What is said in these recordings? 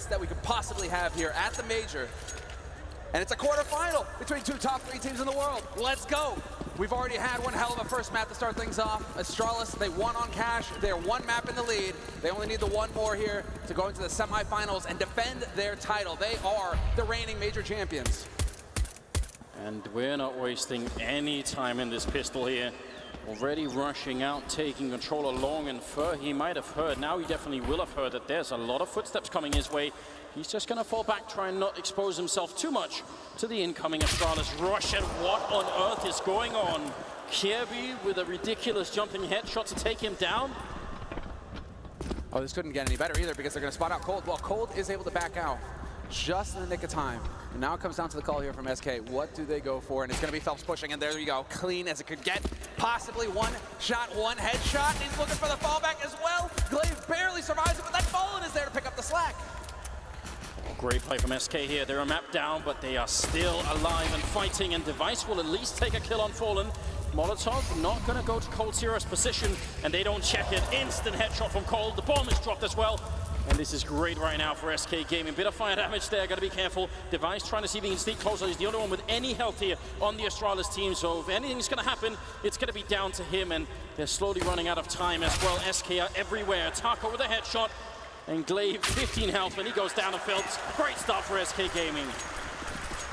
best that we could possibly have here at the Major. And it's a quarterfinal between two top 3 teams in the world. Let's go. We've already had one hell of a first map to start things off. Astralis, they won on cash. They're 1 map in the lead. They only need the 1 more here to go into the semifinals and defend their title. They are the reigning Major champions. And we're not wasting any time in this pistol here. Already rushing out, taking control along, and Fur, he might have heard, now he definitely will have heard that there's a lot of footsteps coming his way. He's just gonna fall back, try and not expose himself too much to the incoming Astralis rush. And what on earth is going on? Kirby with a ridiculous jumping headshot to take him down. Oh, this couldn't get any better either because they're gonna spot out Cold. Well, Cold is able to back out just in the nick of time. And now it comes down to the call here from SK. What do they go for? And it's gonna be Phelps pushing, and there you go. Clean as it could get. Possibly 1 shot, 1 headshot. And he's looking for the fallback as well. Glaive barely survives it, but that Fallen is there to pick up the slack. Great play from SK here. They're a map down, but they are still alive and fighting, and Device will at least take a kill on Fallen. Molotov not gonna go to Cold Zero's position, and they don't check it. Instant headshot from Cold. The bomb is dropped as well. And this is great right now for SK Gaming. Bit of fire damage there, gotta be careful. Device trying to see if he can sneak closer. He's the only one with any health here on the Astralis team, so if anything's gonna happen, it's gonna be down to him, and they're slowly running out of time as well. SK are everywhere. Taco with a headshot, and Glaive 15 health, and he goes down to Phelps. Great start for SK Gaming.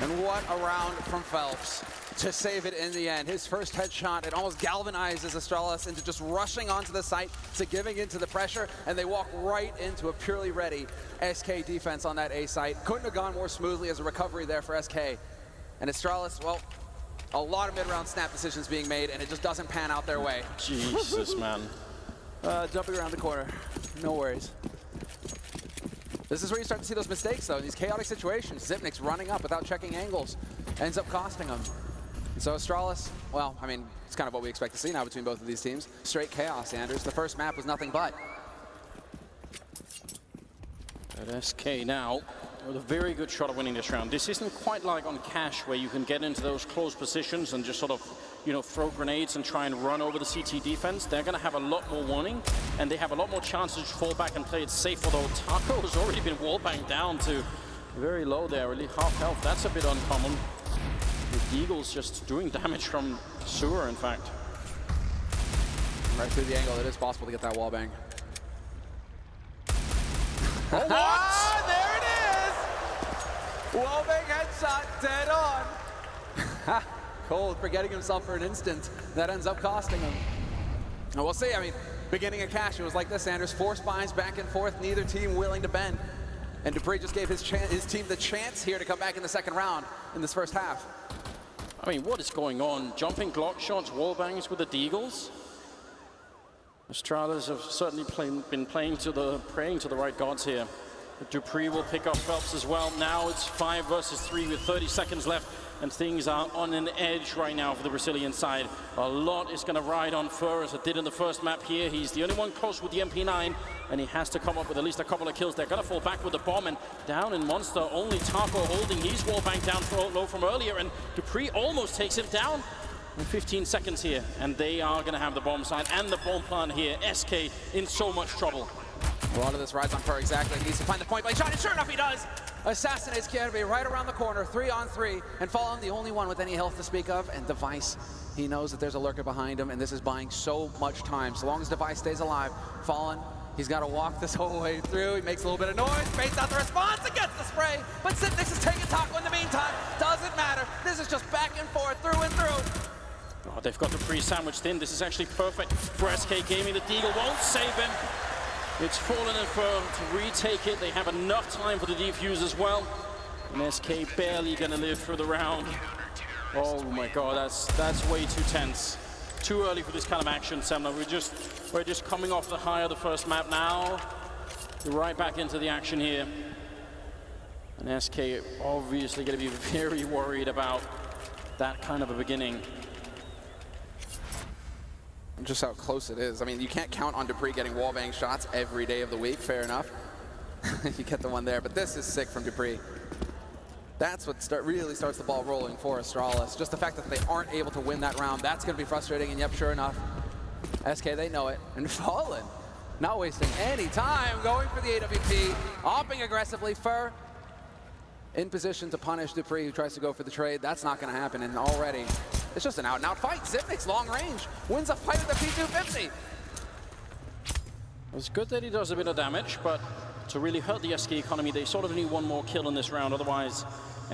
And what a round from Phelps to save it in the end. His first headshot, it almost galvanizes Astralis into just rushing onto the site, to giving into the pressure, and they walk right into a purely ready SK defense on that A site. Couldn't have gone more smoothly as a recovery there for SK. And Astralis, well, a lot of mid-round snap decisions being made, and it just doesn't pan out their way. Jesus, man. Jumping around the corner, no worries. This is where you start to see those mistakes, though, in these chaotic situations. Zipnik's running up without checking angles, ends up costing him. And so Astralis, well, I mean, it's kind of what we expect to see now between both of these teams. Straight chaos, Anders. The first map was nothing but. But SK now with a very good shot of winning this round. This isn't quite like on Cash, where you can get into those close positions and just sort of, you know, throw grenades and try and run over the CT defense. They're going to have a lot more warning, and they have a lot more chances to fall back and play it safe, although Taco has already been wallbanged down to very low there, really half health. That's a bit uncommon. The Eagles just doing damage from sewer, in fact. Right through the angle, it is possible to get that wallbang. Oh, what? There it is! Wallbang headshot, dead on. Cold forgetting himself for an instant. That ends up costing him. And we'll see, I mean, beginning of Cash, it was like this, Anders. 4 spines back and forth, neither team willing to bend. And Dupree just gave his team the chance here to come back in the second round in this first half. I mean, what is going on? Jumping Glock shots, wallbangs with the Deagles. Astralis have certainly been praying to the right gods here. But Dupree will pick up Phelps as well. Now it's 5 versus 3 with 30 seconds left, and things are on an edge right now for the Brazilian side. A lot is going to ride on Fur, as it did in the first map here. He's the only one close with the MP9, and he has to come up with at least a couple of kills. They're going to fall back with the bomb, and down in Monster, only Taco holding his wallbang down low from earlier, and Dupree almost takes him down in 15 seconds here. And they are going to have the bomb side and the bomb plant here. SK in so much trouble. A lot of this rides on Fur, exactly. He needs to find the point blank shot, and sure enough he does! Assassinates Kirby right around the corner, 3-on-3, and Fallen the only one with any health to speak of, and Device, he knows that there's a lurker behind him, and this is buying so much time. So long as Device stays alive, Fallen, he's got to walk this whole way through. He makes a little bit of noise, baits out the response, and gets the spray, but Sitnix is taking Taco in the meantime. Doesn't matter, this is just back and forth, through and through. Oh, they've got the pre-sandwiched in. This is actually perfect for SK Gaming. The Deagle won't save him. It's Fallen and Fur to retake it. They have enough time for the defuse as well. And SK barely gonna live through the round. Oh my god, that's way too tense. Too early for this kind of action, Semna. We're just coming off the high of the first map now. We're right back into the action here. And SK obviously gonna be very worried about that kind of a beginning. Just how close it is. I mean, you can't count on Dupree getting wallbang shots every day of the week, fair enough. You get the one there, but this is sick from Dupree. That's what really starts the ball rolling for Astralis. Just the fact that they aren't able to win that round, that's going to be frustrating, and yep, sure enough, SK, they know it. And Fallen, not wasting any time, going for the AWP, opping aggressively. Fur in position to punish Dupree, who tries to go for the trade. That's not going to happen, and already it's just an out-and-out fight. Zipnik's long range wins a fight with the P250. It's good that he does a bit of damage, but to really hurt the SK economy, they sort of need one more kill in this round. Otherwise,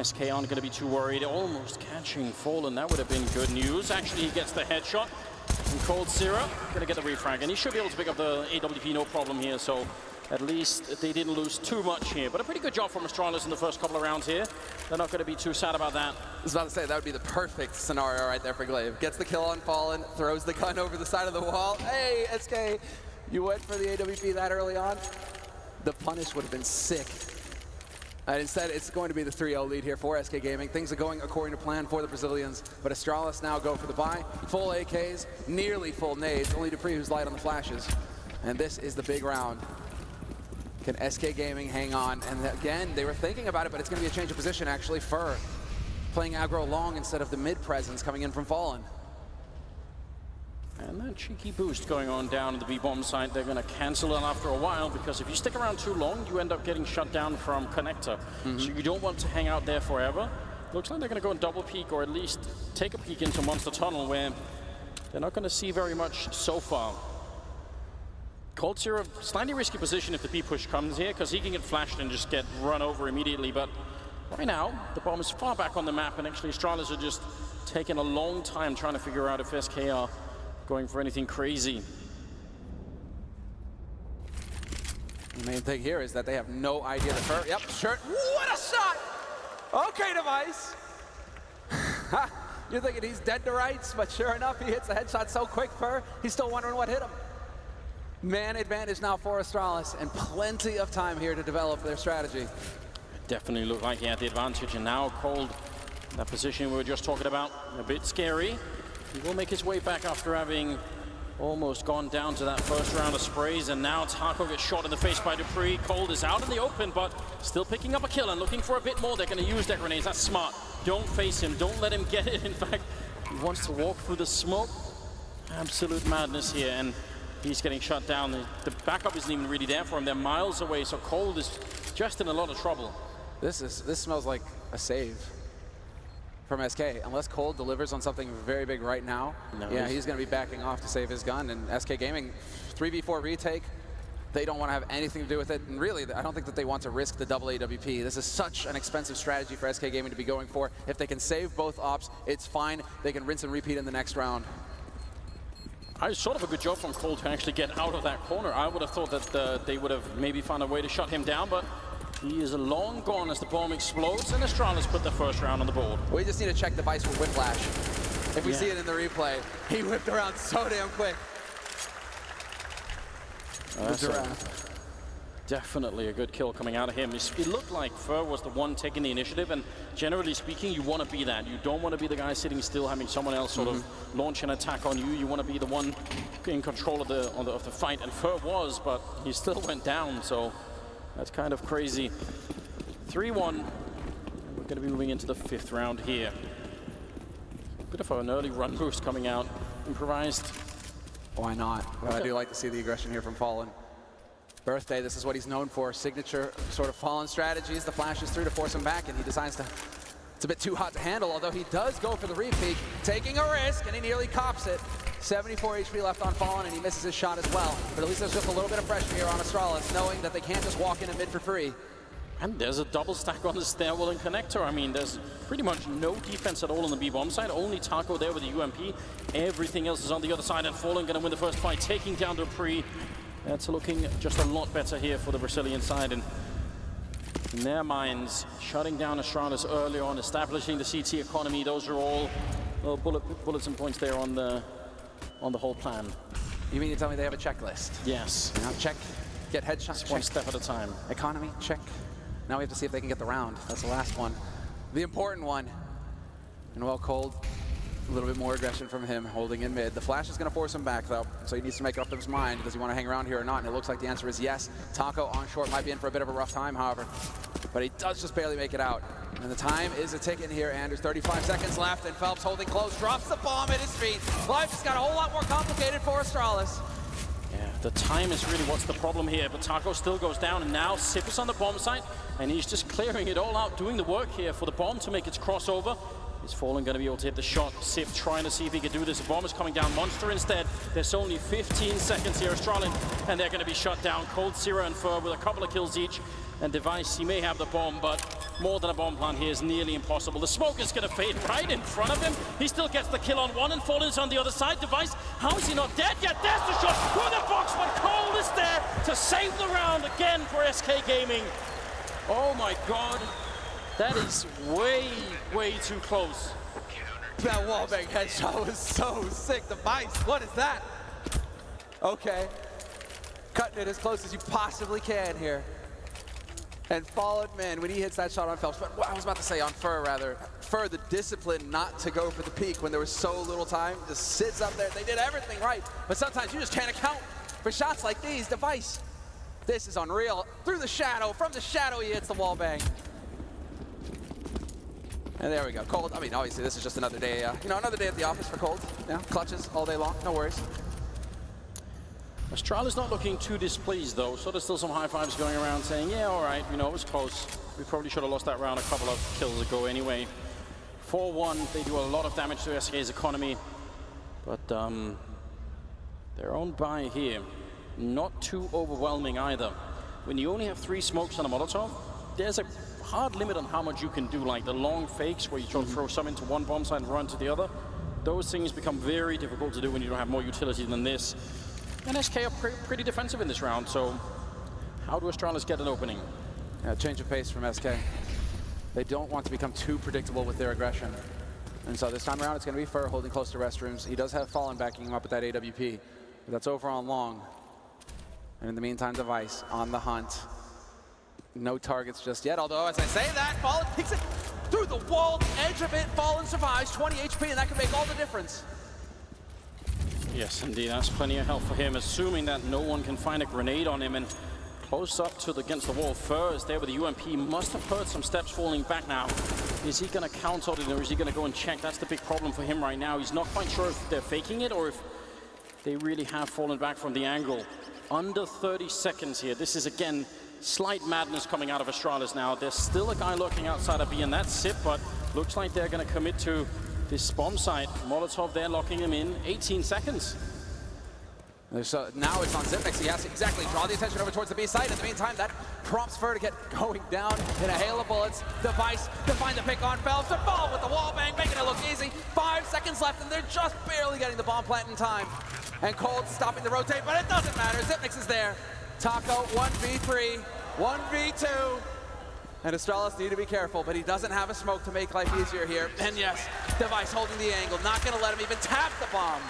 SK aren't going to be too worried. Almost catching Fallen. That would have been good news. Actually, he gets the headshot. And Cold Zero going to get the refrag. And he should be able to pick up the AWP, no problem here. So at least they didn't lose too much here. But a pretty good job from Astralis in the first couple of rounds here. They're not going to be too sad about that. I was about to say, that would be the perfect scenario right there for Glaive. Gets the kill on Fallen, throws the gun over the side of the wall. Hey, SK, you went for the AWP that early on. The punish would have been sick. And instead, it's going to be the 3-0 lead here for SK Gaming. Things are going according to plan for the Brazilians, but Astralis now go for the buy. Full AKs, nearly full nades, only Dupree who's light on the flashes. And this is the big round. Can SK Gaming hang on? And again, they were thinking about it, but it's going to be a change of position, actually. Fur playing aggro long instead of the mid presence coming in from Fallen. And that cheeky boost going on down at the B-bomb site, they're going to cancel it after a while, because if you stick around too long, you end up getting shut down from connector. So you don't want to hang out there forever. Looks like they're going to go and double peek, or at least take a peek into Monster Tunnel, where they're not going to see very much so far. Cold Zero, slightly risky position if the B-push comes here, because he can get flashed and just get run over immediately. But right now, the bomb is far back on the map, and actually Astralis are just taking a long time trying to figure out if SK are going for anything crazy. The main thing here is that they have no idea that Fur, yep, sure, what a shot! Okay, Device. You're thinking he's dead to rights, but sure enough, he hits the headshot so quick, Fur, he's still wondering what hit him. Man advantage now for Astralis, and plenty of time here to develop their strategy. Definitely looked like he had the advantage, and now Cold, that position we were just talking about, a bit scary. He will make his way back after having almost gone down to that first round of sprays, and now Taco gets shot in the face by Dupree. Cold is out in the open, but still picking up a kill and looking for a bit more. They're going to use their grenades. That's smart. Don't face him. Don't let him get it. In fact, he wants to walk through the smoke. Absolute madness here, and he's getting shut down. The backup isn't even really there for him. They're miles away, so Cold is just in a lot of trouble. This smells like a save from SK. Unless Cold delivers on something very big right now, yeah, he's going to be backing off to save his gun. And SK Gaming, 3v4 retake, they don't want to have anything to do with it. And really, I don't think that they want to risk the double AWP. This is such an expensive strategy for SK Gaming to be going for. If they can save both ops, it's fine. They can rinse and repeat in the next round. Sort of a good job from Cold to actually get out of that corner. I would have thought that they would have maybe found a way to shut him down, but he is long gone as the bomb explodes, and Astralis put the first round on the board. We just need to check Device for whiplash. If we see it in the replay, he whipped around so damn quick. Definitely a good kill coming out of him. It looked like Fur was the one taking the initiative, and generally speaking, you want to be that. You don't want to be the guy sitting still, having someone else sort of launch an attack on you. You want to be the one in control of the fight, and Fur was, but he still went down, so that's kind of crazy. 3-1. We're going to be moving into the 5th round here. Bit of an early run boost coming out. Improvised. Why not? But I do like to see the aggression here from Fallen. Birthday, this is what he's known for. Signature sort of Fallen strategies. The flashes through to force him back, and he decides to... It's a bit too hot to handle, although he does go for the repeat, taking a risk, and he nearly cops it. 74 HP left on Fallen, and he misses his shot as well. But at least there's just a little bit of pressure here on Astralis, knowing that they can't just walk in and mid for free. And there's a double stack on the stairwell and connector. I mean, there's pretty much no defense at all on the B-bomb side. Only Taco there with the UMP. Everything else is on the other side, and Fallen going to win the first fight, taking down Dupree. That's looking just a lot better here for the Brazilian side. And in their minds, shutting down Astralis early on, establishing the CT economy, those are all bullets and points there on the whole plan. You mean to tell me they have a checklist? Yes. Now check, get headshots, check. One step at a time. Economy, check. Now we have to see if they can get the round. That's the last one. The important one. And well, Cold, a little bit more aggression from him, holding in mid. The flash is going to force him back, though, so he needs to make up his mind. Does he want to hang around here or not? And it looks like the answer is yes. Taco on short might be in for a bit of a rough time, however, but he does just barely make it out. And the time is a ticking here, and there's 35 seconds left, and Phelps holding close, drops the bomb at his feet. Life just got a whole lot more complicated for Astralis. Yeah, The time is really what's the problem here, but Taco still goes down, and now Sip is on the bomb site, and he's just clearing it all out, doing the work here for the bomb to make its crossover. Is Fallen going to be able to hit the shot? Sip trying to see if he can do this. The bomb is coming down. Monster instead. There's only 15 seconds here, Astralis, and they're going to be shut down. Cold, Zero, and Fur with a couple of kills each. And Device, he may have the bomb, but more than a bomb plant here is nearly impossible. The smoke is going to fade right in front of him. He still gets the kill on one, and Fallen's on the other side. Device, how is he not dead yet? There's the shot through the box, but Cold is there to save the round again for SK Gaming. Oh my God. That is way, way too close. That wallbang headshot was so sick. Device, what is that? Okay. Cutting it as close as you possibly can here. And Fallen, man, when he hits that shot on Phelps, but I was about to say on Fur, rather. Fur, the discipline not to go for the peak when there was so little time, just sits up there. They did everything right, but sometimes you just can't account for shots like these. Device, this is unreal. Through the shadow, from the shadow, he hits the wallbang. And there we go. Cold, I mean, obviously this is just another day, another day at the office for Cold. Yeah, clutches all day long, no worries. Astralis not looking too displeased though, so there's still some high fives going around saying, yeah, all right, it was close. We probably should have lost that round a couple of kills ago anyway. 4-1, they do a lot of damage to SK's economy, but their own buy here, not too overwhelming either. When you only have 3 smokes on a Molotov, there's a hard limit on how much you can do, like the long fakes where you try to throw some into one bomb site and run to the other. Those things become very difficult to do when you don't have more utility than this. And SK are pretty defensive in this round, so how do Astralis get an opening? Yeah, change of pace from SK. They don't want to become too predictable with their aggression. And so this time around, it's going to be Fur holding close to restrooms. He does have Fallen backing him up with that AWP, but that's over on long. And in the meantime, Device on the hunt. No targets just yet, although as I say that, Fallen takes it through the wall, the edge of it. Fallen survives, 20 HP, and that can make all the difference. Yes, indeed, that's plenty of help for him, assuming that no one can find a grenade on him, and close up to against the wall. Fur is there with the UMP, must have heard some steps falling back now. Is he going to counter it, or is he going to go and check? That's the big problem for him right now. He's not quite sure if they're faking it or if they really have fallen back from the angle. Under 30 seconds here. This is, again, slight madness coming out of Astralis now. There's still a guy lurking outside of B, and that's Sip, but looks like they're going to commit to this bomb site. Molotov there locking him in. 18 seconds. So now it's on Zipmix. He has to exactly draw the attention over towards the B site. In the meantime, that prompts Fur to get going down in a hail of bullets. Device to find the pick on Phelps. They're followed with the wall bang, making it look easy. 5 seconds left, and they're just barely getting the bomb plant in time. And Cold stopping the rotate, but it doesn't matter. Zipmix is there. Taco, 1v3, 1v2. And Astralis need to be careful, but he doesn't have a smoke to make life easier here. And yes, Device holding the angle, not going to let him even tap the bomb.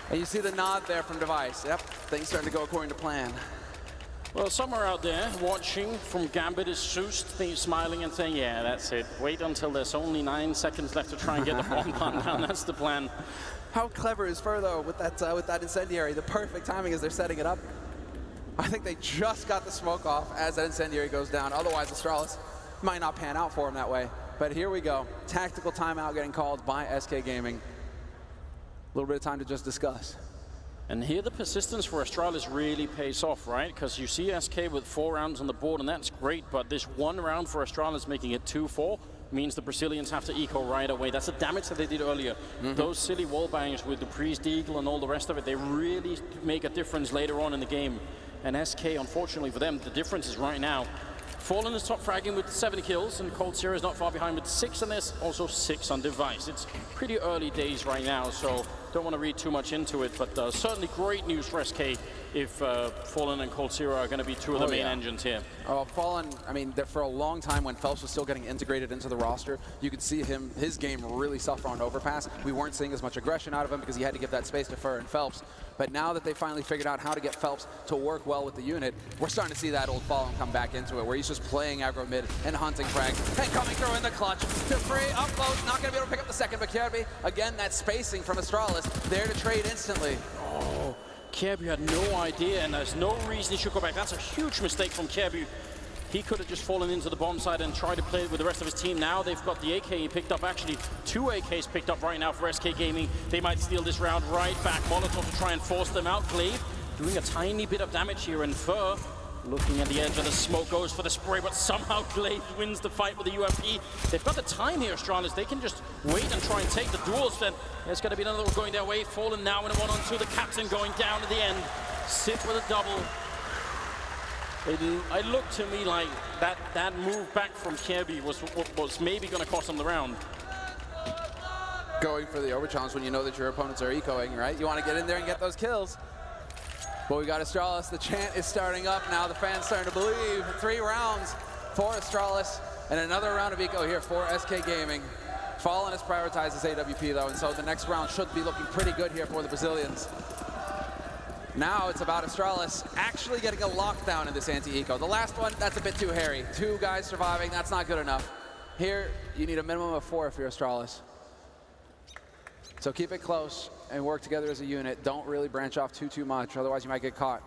And you see the nod there from Device. Yep, things starting to go according to plan. Well, somewhere out there watching from Gambit is Soust, smiling and saying, yeah, that's it. Wait until there's only 9 seconds left to try and get the bomb plant down. That's the plan. How clever is Fur, though, with that incendiary? The perfect timing as they're setting it up. I think they just got the smoke off as that incendiary goes down. Otherwise, Astralis might not pan out for him that way. But here we go. Tactical timeout getting called by SK Gaming. A little bit of time to just discuss. And here the persistence for Astralis really pays off, right? Because you see SK with 4 rounds on the board, and that's great. But this 1 round for Astralis making it 2-4 means the Brazilians have to eco right away. That's the damage that they did earlier. Those silly wall bangs with the Priest Eagle and all the rest of it, they really make a difference later on in the game. And SK, unfortunately for them, the difference is right now. Fallen is top fragging with 7 kills, and Cold Zero is not far behind with 6, and there's also 6 on Device. It's pretty early days right now, so don't want to read too much into it, but certainly great news for SK if Fallen and Cold Zero are going to be 2 of the main engines here. Oh, Fallen, I mean, for a long time when Phelps was still getting integrated into the roster, you could see his game really suffer on Overpass. We weren't seeing as much aggression out of him because he had to give that space to Fur and Phelps. But now that they finally figured out how to get Phelps to work well with the unit, we're starting to see that old Fallen come back into it, where he's just playing aggro mid and hunting frags and coming through in the clutch. To free, up close, not going to be able to pick up the second, but Kirby, again, that spacing from Astralis, there to trade instantly. Oh, Kirby had no idea, and there's no reason he should go back. That's a huge mistake from Kirby. He could have just fallen into the bomb side and tried to play with the rest of his team. Now they've got the AK he picked up, actually 2 AKs picked up right now for SK Gaming. They might steal this round right back. Molotov to try and force them out. Glaive doing a tiny bit of damage here, and Fur looking at the edge of the smoke, goes for the spray, but somehow Glaive wins the fight with the UFP. They've got the time here, Astralis. They can just wait and try and take the duels. Then there's going to be another one going their way. Fallen now in a 1-on-2. The captain going down at the end. Sip with a double. It looked to me like that move back from Kirby was maybe going to cost them the round. Going for the over-challenge when you know that your opponents are ecoing, right? You want to get in there and get those kills. But we got Astralis. The chant is starting up now. The fans starting to believe. 3 rounds for Astralis, and another round of eco here for SK Gaming. Fallen has prioritized his AWP though, and so the next round should be looking pretty good here for the Brazilians. Now it's about Astralis actually getting a lockdown in this anti-eco. The last one, that's a bit too hairy. 2 guys surviving, that's not good enough. Here, you need a minimum of 4 if you're Astralis. So keep it close and work together as a unit. Don't really branch off too much, otherwise you might get caught.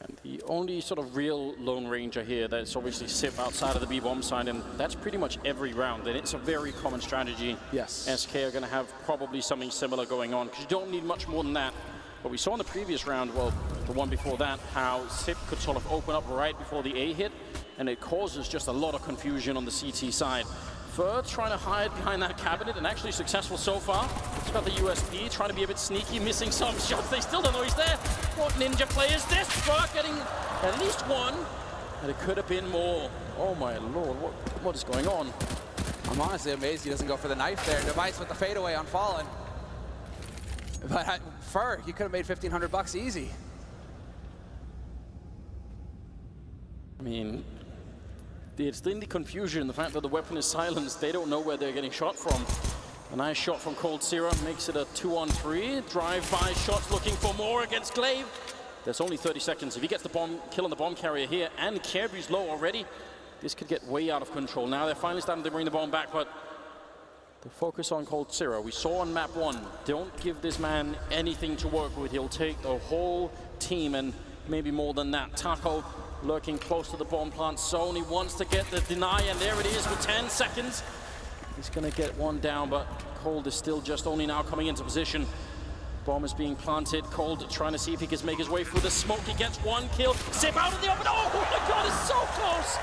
And the only sort of real Lone Ranger here that's obviously Sip outside of the B-bomb side, and that's pretty much every round, and it's a very common strategy. Yes. SK are going to have probably something similar going on, because you don't need much more than that. But we saw in the previous round, well, the one before that, how Sip could sort of open up right before the A hit, and it causes just a lot of confusion on the CT side. Fur trying to hide behind that cabinet, and actually successful so far. He's got the USP, trying to be a bit sneaky, missing some shots. They still don't know he's there. What ninja play is this? Fur getting at least 1, and it could have been more. Oh my lord, what is going on? I'm honestly amazed he doesn't go for the knife there. Device with the fadeaway on Fallen. But Fur, he could have made 1,500 bucks easy. I mean, it's in the confusion, the fact that the weapon is silenced. They don't know where they're getting shot from. A nice shot from Cold Zero makes it a 2-on-3. Drive-by shots looking for more against Glaive. There's only 30 seconds. If he gets the bomb, kill on the bomb carrier here, and Kirby's low already, this could get way out of control. Now they're finally starting to bring the bomb back, but the focus on Cold Zero. We saw on map 1, don't give this man anything to work with. He'll take the whole team, and maybe more than that. Taco lurking close to the bomb plant. Sony wants to get the deny, and there it is with 10 seconds. He's going to get 1 down, but Cold is still just only now coming into position. Bomb is being planted. Cold trying to see if he can make his way through the smoke. He gets 1 kill. Sip out of the open. Oh my god, it's so close!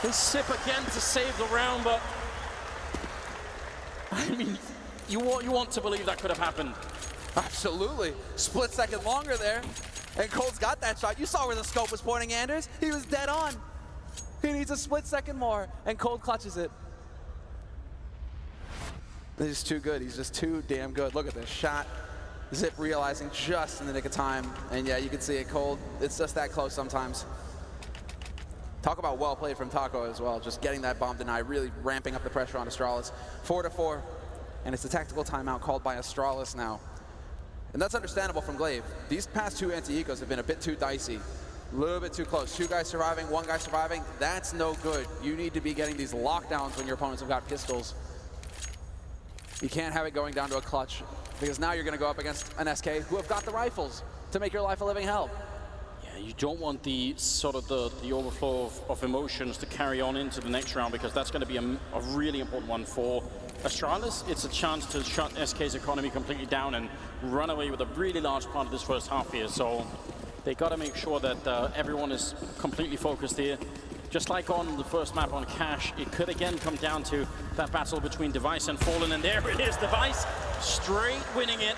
His Sip again to save the round, but I mean, you want to believe that could have happened. Absolutely. Split second longer there. And Cold's got that shot. You saw where the scope was pointing, Anders. He was dead on. He needs a split second more, and Cold clutches it. He's too good. He's just too damn good. Look at this shot. Zip realizing just in the nick of time. And yeah, you can see it, Cold. It's just that close sometimes. Talk about well played from Taco as well. Just getting that bomb deny, really ramping up the pressure on Astralis. 4-4, and it's a tactical timeout called by Astralis now. And that's understandable from Glaive. These past 2 anti-ecos have been a bit too dicey. A little bit too close. 2 guys surviving, 1 guy surviving. That's no good. You need to be getting these lockdowns when your opponents have got pistols. You can't have it going down to a clutch, because now you're going to go up against an SK who have got the rifles to make your life a living hell. Yeah, you don't want the sort of the overflow of emotions to carry on into the next round, because that's going to be a really important one for Astralis. It's a chance to shut SK's economy completely down and run away with a really large part of this first half here. So they got to make sure that everyone is completely focused here. Just like on the first map on Cash, it could again come down to that battle between Device and Fallen, and there it is, Device straight winning it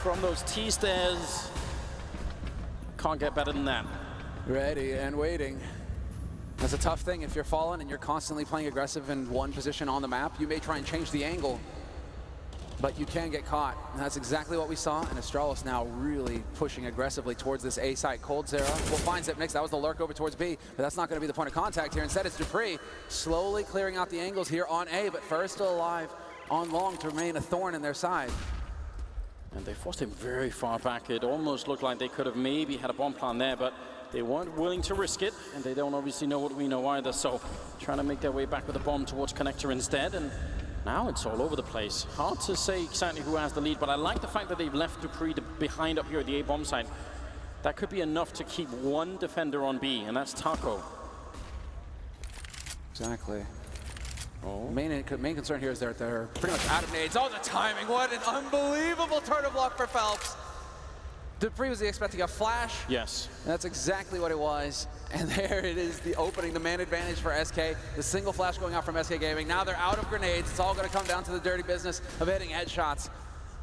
from those T-stairs. Can't get better than that. Ready and waiting. That's a tough thing if you're Fallen and you're constantly playing aggressive in one position on the map. You may try and change the angle, but you can get caught. And that's exactly what we saw, and Astralis now really pushing aggressively towards this A site. Cold Zero will find Zip next. That was the lurk over towards B, but that's not going to be the point of contact here. Instead, it's Dupree slowly clearing out the angles here on A, but first still alive on long to remain a thorn in their side. And they forced him very far back. It almost looked like they could have maybe had a bomb plan there, but they weren't willing to risk it, and they don't obviously know what we know either, so trying to make their way back with a bomb towards Connector instead, and now it's all over the place. Hard to say exactly who has the lead, but I like the fact that they've left Dupree behind up here at the A-bomb site. That could be enough to keep one defender on B, and that's Taco. Exactly. Oh. Main concern here is they're pretty much out of nades. Oh, the timing. What an unbelievable turn of luck for Phelps. Dupree, was he expecting a flash? Yes. And that's exactly what it was. And there it is, the opening, the man advantage for SK. The single flash going out from SK Gaming. Now they're out of grenades. It's all going to come down to the dirty business of hitting headshots.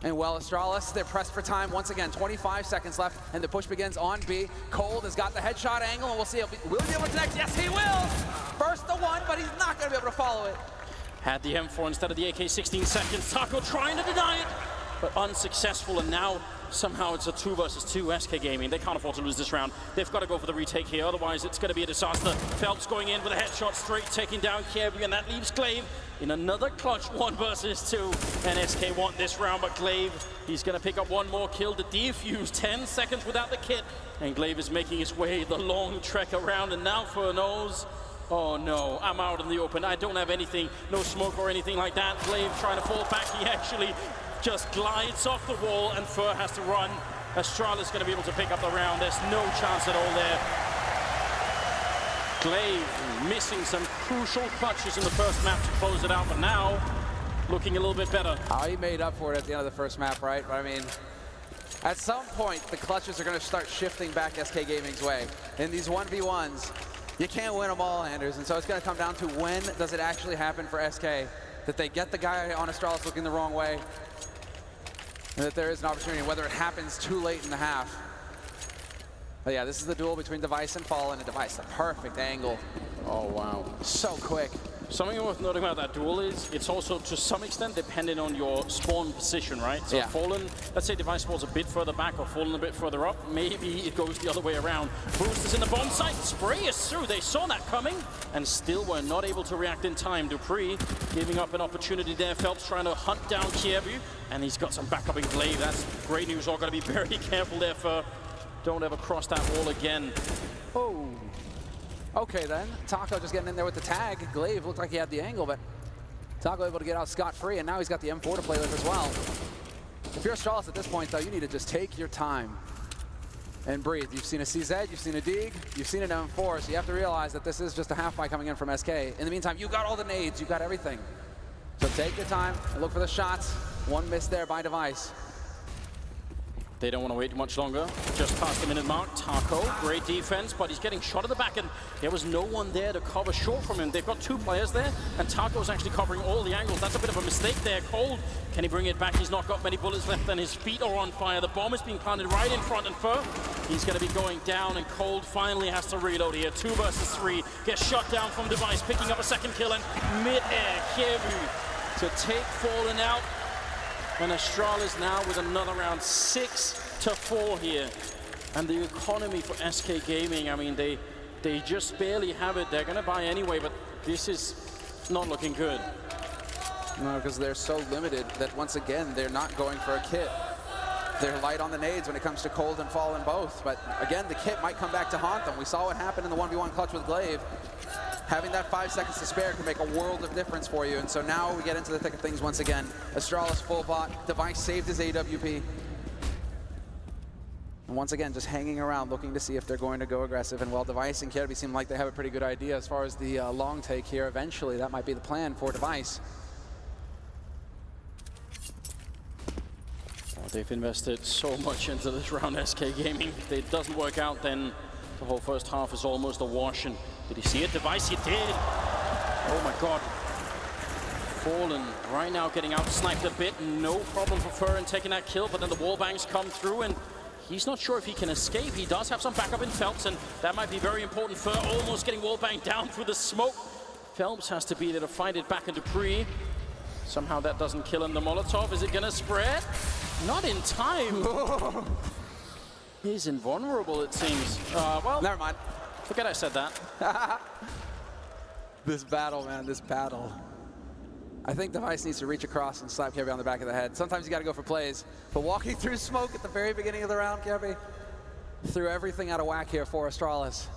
And well, Astralis, they're pressed for time once again. 25 seconds left, and the push begins on B. Cold has got the headshot angle, and we'll see. Will he be able to connect? Yes, he will! First to one, but he's not going to be able to follow it. Had the M4 instead of the AK, 16 seconds. Taco trying to deny it, but unsuccessful, and now somehow it's a 2 versus 2 SK Gaming. They can't afford to lose this round. They've got to go for the retake here, otherwise it's going to be a disaster. Phelps going in with a headshot straight, taking down Kiebu, and that leaves Glaive in another clutch 1 versus 2. And SK want this round, but Glaive, he's going to pick up one more kill. The defuse, 10 seconds without the kit, and Glaive is making his way the long trek around, and now for knows. Oh no, I'm out in the open. I don't have anything, no smoke or anything like that. Glaive trying to fall back. He actually just glides off the wall, and Fur has to run. Astralis going to be able to pick up the round. There's no chance at all there. Glaive missing some crucial clutches in the first map to close it out, but now looking a little bit better. Oh, he made up for it at the end of the first map, right? But I mean, at some point, the clutches are going to start shifting back SK Gaming's way. In these 1v1s, you can't win them all, Anders, and so it's going to come down to when does it actually happen for SK that they get the guy on Astralis looking the wrong way, and that there is an opportunity, whether it happens too late in the half. But yeah, this is the duel between Device and Fallen, and Device, the perfect angle. Oh, wow. So quick. Something worth noting about that duel is it's also to some extent dependent on your spawn position, right? So yeah. Fallen, let's say Device spawns a bit further back or Fallen a bit further up, maybe it goes the other way around. Boost is in the bomb site, spray is through, they saw that coming and still were not able to react in time. Dupree giving up an opportunity there, Phelps trying to hunt down Kiebu, and he's got some backup in Glaive. That's great news, all got to be very careful there for don't ever cross that wall again. Oh. Okay then, Taco just getting in there with the tag. Glaive looked like he had the angle, but Taco able to get out scot-free, and now he's got the M4 to play with as well. If you're Astralis at this point, though, you need to just take your time and breathe. You've seen a CZ, you've seen a Dig, you've seen an M4, so you have to realize that this is just a half-buy coming in from SK. In the meantime, you got all the nades, you got everything. So take your time and look for the shots. One miss there by Device. They don't want to wait much longer. Just past the minute mark. Taco, great defense, but he's getting shot at the back, and there was no one there to cover short from him. They've got 2 players there, and Taco's actually covering all the angles. That's a bit of a mistake there. Cold, can he bring it back? He's not got many bullets left, and his feet are on fire. The bomb is being planted right in front, and Fur, he's going to be going down, and Cold finally has to reload here. 2 versus 3. Gets shot down from Device, picking up a second kill, and mid-air, Kiebu to take Fallen out. And Astralis now with another round, 6-4 here. And the economy for SK Gaming, I mean, they just barely have it. They're going to buy anyway, but this is not looking good. No, because they're so limited that once again, they're not going for a kit. They're light on the nades when it comes to Cold and Fallen both. But again, the kit might come back to haunt them. We saw what happened in the 1v1 clutch with Glaive. Having that 5 seconds to spare can make a world of difference for you. And so now we get into the thick of things once again. Astralis full bot. Device saved his AWP. And once again, just hanging around, looking to see if they're going to go aggressive. And while Device and Kiebu seem like they have a pretty good idea as far as the long take here, eventually that might be the plan for Device. Well, they've invested so much into this round, SK Gaming. If it doesn't work out, then the whole first half is almost a wash. And did he see it? Device, he did. Oh my God. Fallen right now getting out sniped a bit. No problem for Fur in taking that kill, but then the wall bangs come through, and he's not sure if he can escape. He does have some backup in Phelps, and that might be very important. Fur almost getting wall banged down through the smoke. Phelps has to be there to fight it back in Dupree. Somehow that doesn't kill him. The Molotov, is it gonna spread? Not in time. He's invulnerable, it seems. Well, never mind. Forget I said that. This battle, man, this battle. I think Device needs to reach across and slap Kiebu on the back of the head. Sometimes you got to go for plays. But walking through smoke at the very beginning of the round, Kiebu, threw everything out of whack here for Astralis.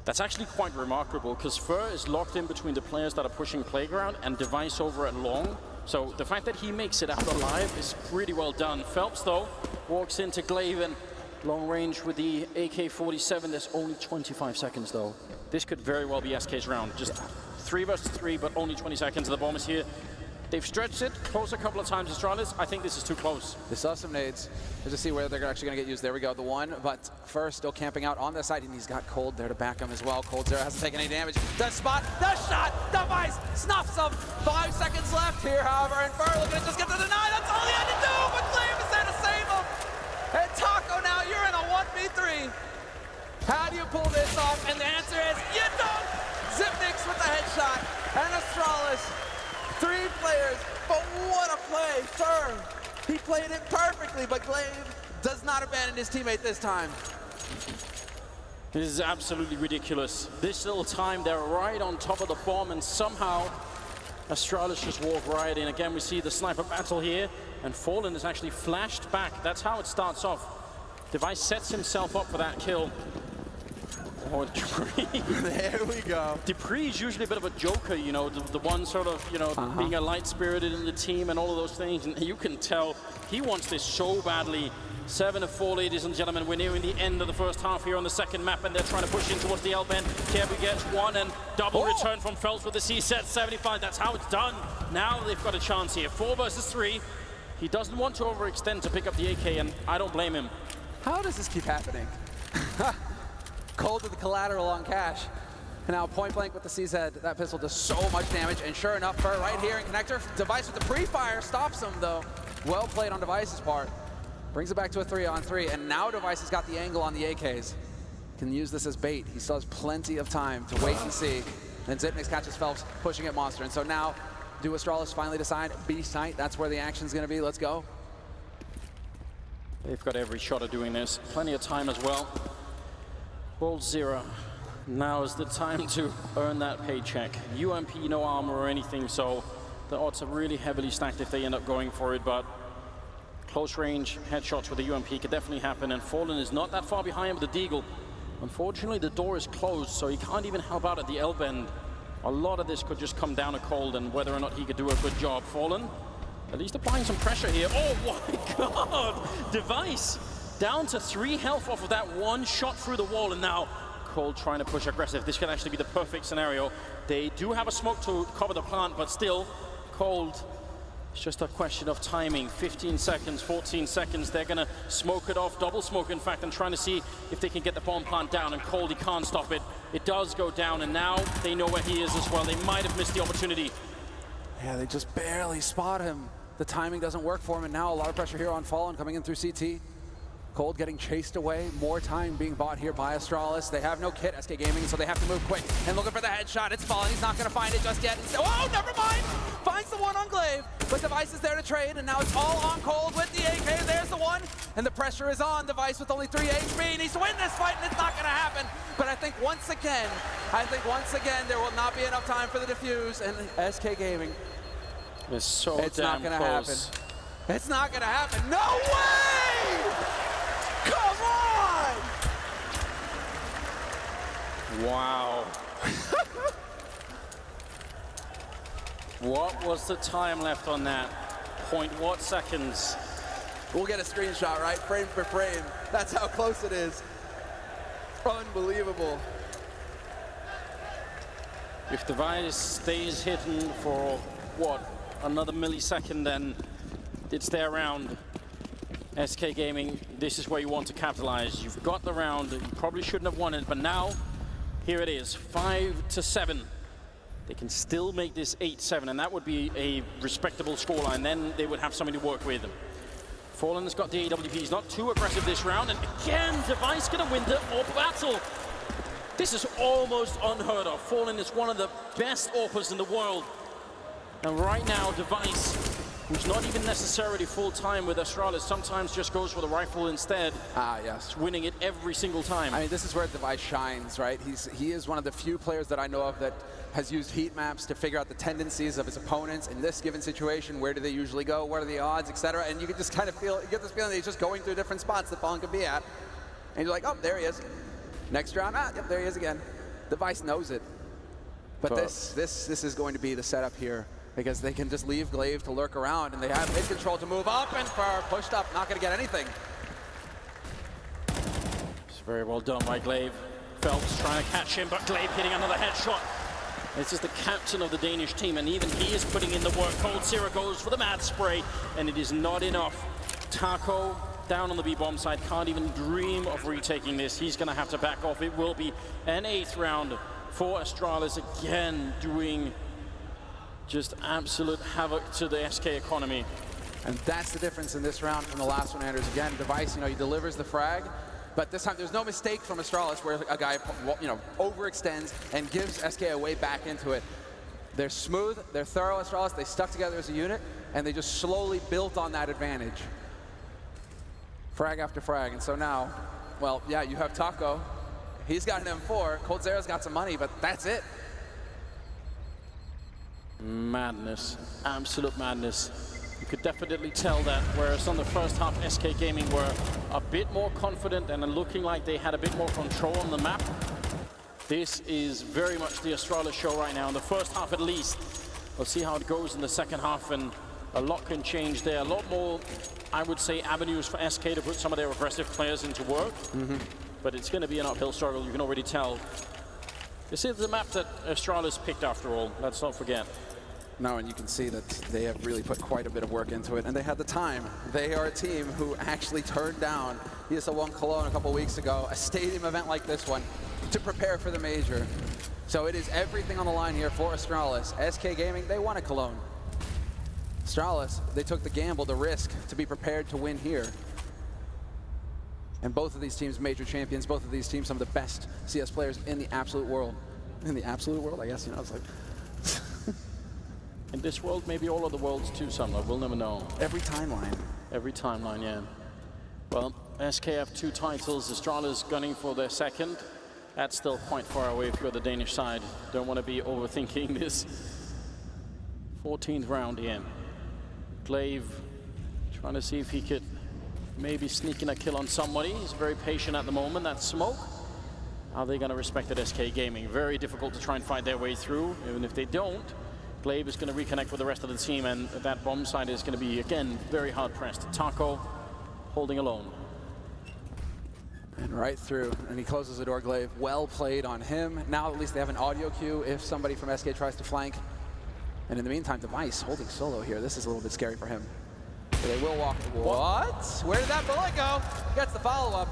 That's actually quite remarkable, because Fur is locked in between the players that are pushing Playground and Device over at Long. So the fact that he makes it out alive is pretty well done. Phelps, though, walks into Glaive, and Long range with the AK-47, there's only 25 seconds though. This could very well be SK's round. Just 3 versus 3, but only 20 seconds. The bomb is here. They've stretched it close a couple of times, Astralis. I think this is too close. They saw some nades. Let's just see where they're actually going to get used. There we go, the one. But first, still camping out on the side, and he's got Cold there to back him as well. Cold Zero hasn't taken any damage. The spot, the shot, Device snuffs him. 5 seconds left here, however, and Burr looking to just get the deny. That's all he had to do, but Glaive is there to save him. And Taco, now you're in a 1v3. How do you pull this off? And the answer is, you don't! Zipnix with the headshot, and Astralis. 3 players, but what a play, Burr. He played it perfectly, but Glaive does not abandon his teammate this time. This is absolutely ridiculous. This little time, they're right on top of the bomb, and somehow Astralis just walked right in. Again, we see the sniper battle here, and Fallen is actually flashed back. That's how it starts off. Device sets himself up for that kill. Oh, Dupree. There we go. Dupree is usually a bit of a joker, you know, the one sort of, you know, being a light-spirited in the team and all of those things. And you can tell he wants this so badly. 7-4, ladies and gentlemen. We're nearing the end of the first half here on the second map, and they're trying to push in towards the L-bend. Kirby gets one, and double return from Phelps with the C-set 75. That's how it's done. Now they've got a chance here. 4 versus 3. He doesn't want to overextend to pick up the AK, and I don't blame him. How does this keep happening? Cold with the collateral on cash. And now point blank with the CZ. That pistol does so much damage. And sure enough, Burr right here in connector. Device with the pre-fire stops him though. Well played on Device's part. Brings it back to a 3-on-3. And now Device has got the angle on the AKs. Can use this as bait. He still has plenty of time to wait and see. And Zipnix catches Phelps pushing at Monster. And so now, do Astralis finally decide B site? That's where the action's gonna be. Let's go. They've got every shot of doing this. Plenty of time as well. World Zero. Now is the time to earn that paycheck. UMP, no armor or anything, so the odds are really heavily stacked if they end up going for it, but close range headshots with the UMP could definitely happen, and Fallen is not that far behind with the Deagle. Unfortunately, the door is closed, so he can't even help out at the L-bend. A lot of this could just come down to Cold and whether or not he could do a good job. Fallen, at least applying some pressure here. Oh my God! Device down to 3 health off of that one shot through the wall, and now Cold trying to push aggressive. This could actually be the perfect scenario. They do have a smoke to cover the plant, but still, Cold, it's just a question of timing. 15 seconds, 14 seconds, they're gonna smoke it off, double smoke in fact, and trying to see if they can get the bomb plant down, and Cold, he can't stop it. It does go down, and now they know where he is as well. They might have missed the opportunity. Yeah, they just barely spot him. The timing doesn't work for him, and now a lot of pressure here on Fallen coming in through CT. Cold getting chased away, more time being bought here by Astralis. They have no kit, SK Gaming, so they have to move quick. And looking for the headshot, it's Fallen, he's not gonna find it just yet. Oh, never mind! Finds the one on Glaive, but Device is there to trade, and now it's all on Cold with the AK. There's the one, and the pressure is on. Device with only 3 HP. He needs to win this fight, and it's not gonna happen. But I think once again, there will not be enough time for the defuse, and SK Gaming. It's so It's damn not gonna close. happen. It's not gonna happen. No way! Come on! Wow. What was the time left on that? Point what seconds? We'll get a screenshot, right? Frame for frame. That's how close it is. Unbelievable. If Device stays hidden for, what, another millisecond, then it's their round. SK Gaming, this is where you want to capitalize. You've got the round, you probably shouldn't have won it, but now, here it is, 5-7. They can still make this 8-7, and that would be a respectable scoreline. Then they would have something to work with. Fallen has got the AWP, he's not too aggressive this round, and again, Device gonna win the AWP battle. This is almost unheard of. Fallen is one of the best AWPers in the world. And right now, Device, who's not even necessarily full-time with Astralis, sometimes just goes for the rifle instead. Ah, yes. Winning it every single time. I mean, this is where Device shines, right? He is one of the few players that I know of that has used heat maps to figure out the tendencies of his opponents in this given situation. Where do they usually go? What are the odds, etc.? And you can just kind of feel, you get this feeling that he's just going through different spots that Fallen could be at. And you're like, oh, there he is. Next round, yep, there he is again. Device knows it. But this is going to be the setup here, because they can just leave Glaive to lurk around, and they have mid control to move up, and for pushed up, not going to get anything. very well done by Glaive. Phelps trying to catch him, but Glaive hitting another headshot. This is the captain of the Danish team, and even he is putting in the work. Cold Zero goes for the mad spray, and it is not enough. Taco down on the B-bomb side, can't even dream of retaking this. He's going to have to back off. It will be an 8th round for Astralis, again doing just absolute havoc to the SK economy. And that's the difference in this round from the last one, Anders. Again, Device, he delivers the frag, but this time there's no mistake from Astralis where a guy, overextends and gives SK a way back into it. They're smooth, they're thorough, Astralis. They stuck together as a unit, and they just slowly built on that advantage. Frag after frag, and so now, well, yeah, you have Taco. He's got an M4. Cold Zero's got some money, but that's it. Madness, absolute madness. You could definitely tell that, whereas on the first half, SK Gaming were a bit more confident and looking like they had a bit more control on the map. This is very much the Astralis show right now, in the first half at least. We'll see how it goes in the second half, and a lot can change there. A lot more, I would say, avenues for SK to put some of their aggressive players into work. But it's going to be an uphill struggle, you can already tell. This is the map that Astralis picked after all, let's not forget. No, and you can see that they have really put quite a bit of work into it, and they had the time. They are a team who actually turned down ESL 1 Cologne a couple weeks ago, a stadium event like this one, to prepare for the major. So it is everything on the line here for Astralis. SK Gaming, they won at Cologne. Astralis, they took the gamble, the risk, to be prepared to win here. And both of these teams, major champions, both of these teams, some of the best CS players in the absolute world. In the absolute world, I guess, it's like... In this world, maybe all of the worlds too, Sumner. We'll never know. Every timeline. Every timeline, yeah. Well, SK have 2 titles. Astralis gunning for their 2nd. That's still quite far away if you're the Danish side. Don't want to be overthinking this. 14th round here. Glaive trying to see if he could maybe sneak in a kill on somebody. He's very patient at the moment. That's Smoke. Are they going to respect it, SK Gaming? Very difficult to try and fight their way through. Even if they don't, Glaive is going to reconnect with the rest of the team, and that bomb side is going to be, again, very hard-pressed. Taco holding alone. And right through, and he closes the door, Glaive. Well played on him. Now at least they have an audio cue if somebody from SK tries to flank. And in the meantime, Device holding solo here. This is a little bit scary for him. So they will walk. What? Where did that bullet go? Gets the follow-up.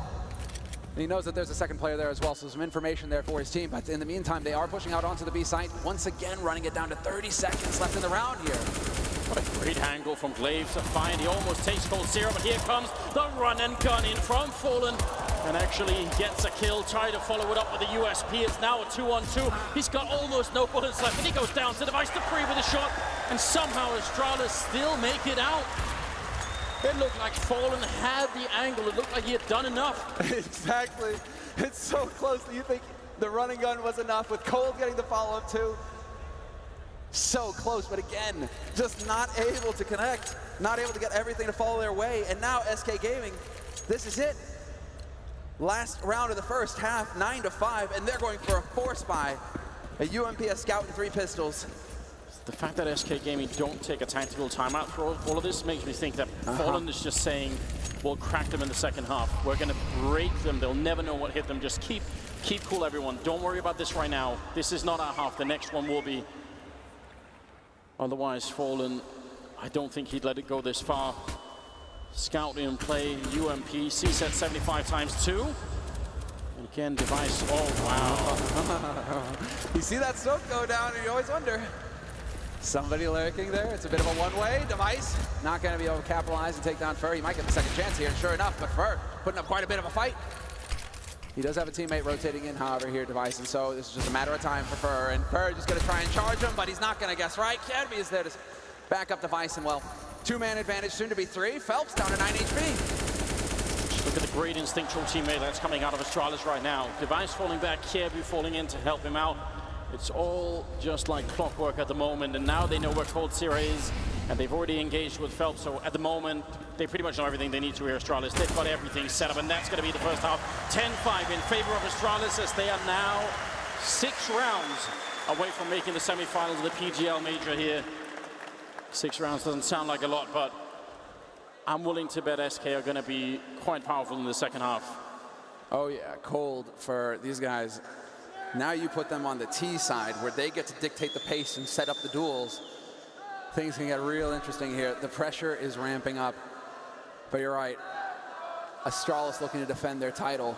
And he knows that there's a second player there as well, so some information there for his team. But in the meantime, they are pushing out onto the B site. Once again, running it down to 30 seconds left in the round here. What a great angle from Glaive to find. He almost takes Cold Zero, but here comes the run and gun in from Fallen. And actually gets a kill, try to follow it up with a USP. It's now a 2-on-2. He's got almost no bullets left, and he goes down to Device to free with a shot. And somehow Astralis still make it out. It looked like Fallen had the angle. It looked like he had done enough. Exactly. It's so close that you think the running gun was enough, with Cold getting the follow-up too. So close, but again, just not able to connect, not able to get everything to follow their way. And now SK Gaming, this is it. Last round of the first half, 9-5, and they're going for a force buy. A UMP, a Scout, and 3 pistols. The fact that SK Gaming don't take a tactical timeout for all of this makes me think that Fallen is just saying, we'll crack them in the second half. We're going to break them. They'll never know what hit them. Just keep cool, everyone. Don't worry about this right now. This is not our half. The next one will be. Otherwise, Fallen, I don't think he'd let it go this far. Scout in play, UMP, C-set 75 times 2. And again, Device, oh wow. You see that smoke go down and you always wonder. Somebody lurking there. It's a bit of a one-way. Device not going to be able to capitalize and take down Fur. He might get the second chance here, sure enough, but Fur putting up quite a bit of a fight. He does have a teammate rotating in, however, here, Device, and so this is just a matter of time for Fur, and Fur just going to try and charge him, but he's not going to guess right. Cadby is there to back up Device, and well, 2-man advantage, soon to be 3. Phelps down to 9 HP. Look at the great instinctual teammate that's coming out of Astralis right now. Device falling back, Kirby falling in to help him out. It's all just like clockwork at the moment, and now they know where Cold Zero is, and they've already engaged with Phelps, so at the moment, they pretty much know everything they need to here, Astralis. They've got everything set up, and that's going to be the first half. 10-5 in favor of Astralis, as they are now 6 rounds away from making the semifinals of the PGL Major here. 6 rounds doesn't sound like a lot, but I'm willing to bet SK are going to be quite powerful in the second half. Oh yeah, cold for these guys. Now you put them on the T side where they get to dictate the pace and set up the duels. Things can get real interesting here. The pressure is ramping up. But you're right, Astralis looking to defend their title.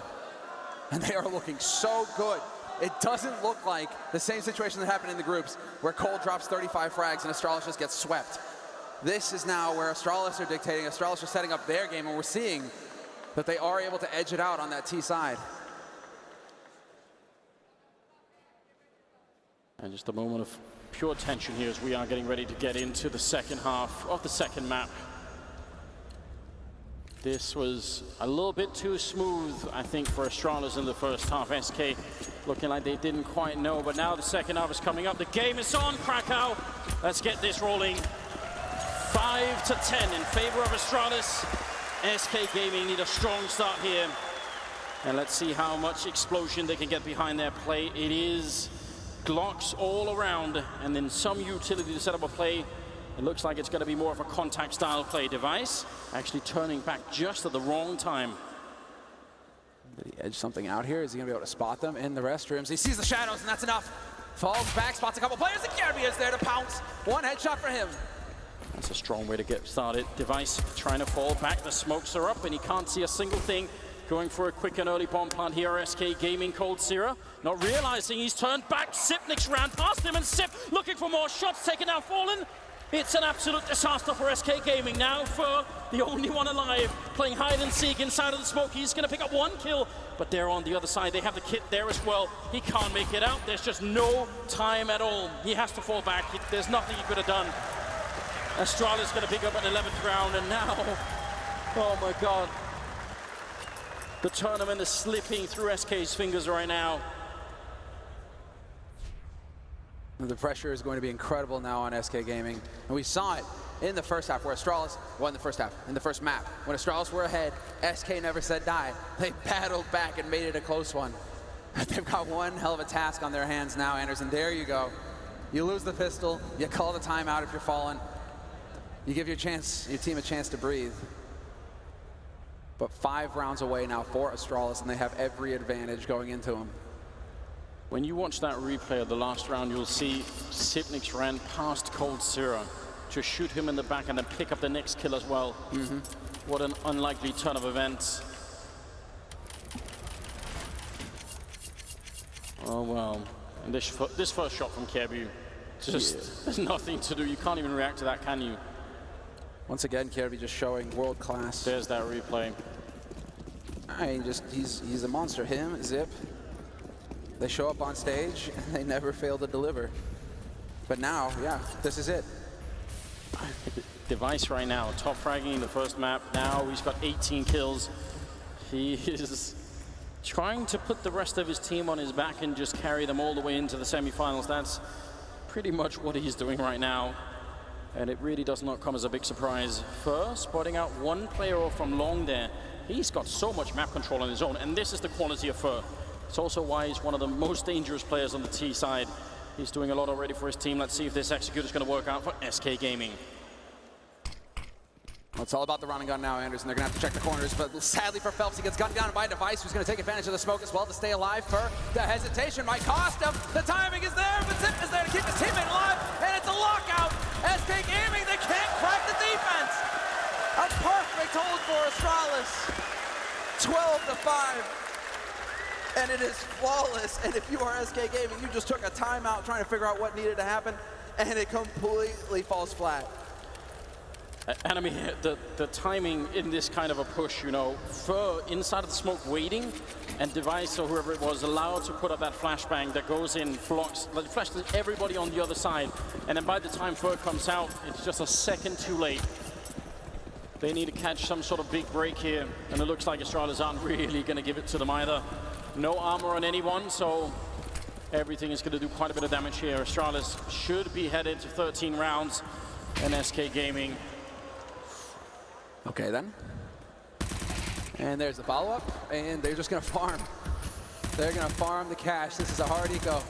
And they are looking so good. It doesn't look like the same situation that happened in the groups where Cold drops 35 frags and Astralis just gets swept. This is now where Astralis are dictating. Astralis are setting up their game, and we're seeing that they are able to edge it out on that T side. And just a moment of pure tension here as we are getting ready to get into the second half of the second map. This was a little bit too smooth, I think, for Astralis in the first half. SK looking like they didn't quite know, but now the second half is coming up. The game is on, Krakow. Let's get this rolling. 5-10 in favor of Astralis. SK Gaming need a strong start here. And let's see how much explosion they can get behind their play. It is Glocks all around, and then some utility to set up a play. It looks like it's going to be more of a contact style play. Device actually turning back just at the wrong time. Did he edge something out here? Is he going to be able to spot them in the restrooms? He sees the shadows, and that's enough. Falls back, spots a couple players, and Kirby is there to pounce. One headshot for him. That's a strong way to get started. Device trying to fall back. The smokes are up, and he can't see a single thing. Going for a quick and early bomb plant here. SK Gaming, Cold Zero. Not realizing he's turned back. Sipnik's ran past him, and Sip looking for more shots, taking down Fallen. It's an absolute disaster for SK Gaming now. For the only one alive, playing hide and seek inside of the smoke. He's going to pick up one kill, but they're on the other side. They have the kit there as well. He can't make it out. There's just no time at all. He has to fall back. There's nothing he could have done. Astralis going to pick up an 11th round, and now, oh my God. The tournament is slipping through SK's fingers right now. The pressure is going to be incredible now on SK Gaming. And we saw it in the first half where Astralis, well, in the first half, in the first map, when Astralis were ahead, SK never said die. They battled back and made it a close one. They've got one hell of a task on their hands now, Anderson. There you go. You lose the pistol, you call the timeout if you're falling. You give your team a chance to breathe. But 5 rounds away now for Astralis, and they have every advantage going into them. When you watch that replay of the last round, you'll see Sipnik's ran past Cold Zero to shoot him in the back and then pick up the next kill as well. What an unlikely turn of events. Oh, well. And this first shot from Kirby, just there's nothing to do. You can't even react to that, can you? Once again, Kirby just showing world class. There's that replay. He's a monster. Him, Zip, they show up on stage and they never fail to deliver. But now, yeah, this is it. Device right now, top fragging in the first map. Now he's got 18 kills. He is trying to put the rest of his team on his back and just carry them all the way into the semifinals. That's pretty much what he's doing right now. And it really does not come as a big surprise. First, spotting out one player off from long there. He's got so much map control on his own, and this is the quality of Fur. It's also why he's one of the most dangerous players on the T side. He's doing a lot already for his team. Let's see if this execute is going to work out for SK Gaming. Well, it's all about the run and gun now, Anderson. They're going to have to check the corners, but sadly for Phelps, he gets gunned down by Device, who's going to take advantage of the smoke as well to stay alive. For the hesitation might cost him. The timing is there, but Zip is there to keep his teammate alive, and it's a lockout. SK Gaming, they can't crack the defense. A perfect hold for Astralis. 12-5. And it is flawless. And if you are SK Gaming, you just took a timeout trying to figure out what needed to happen, and it completely falls flat. And I mean, the timing in this kind of a push, you know, Fur inside of the smoke waiting, and Device or whoever it was allowed to put up that flashbang that goes in, blocks, flashes everybody on the other side. And then by the time Fur comes out, it's just a second too late. They need to catch some sort of big break here, and it looks like Astralis aren't really going to give it to them either. No armor on anyone, so everything is going to do quite a bit of damage here. Astralis should be headed to 13 rounds, and SK Gaming. Okay then. And there's the follow-up, and they're just gonna farm. They're gonna farm the cash. This is a hard eco.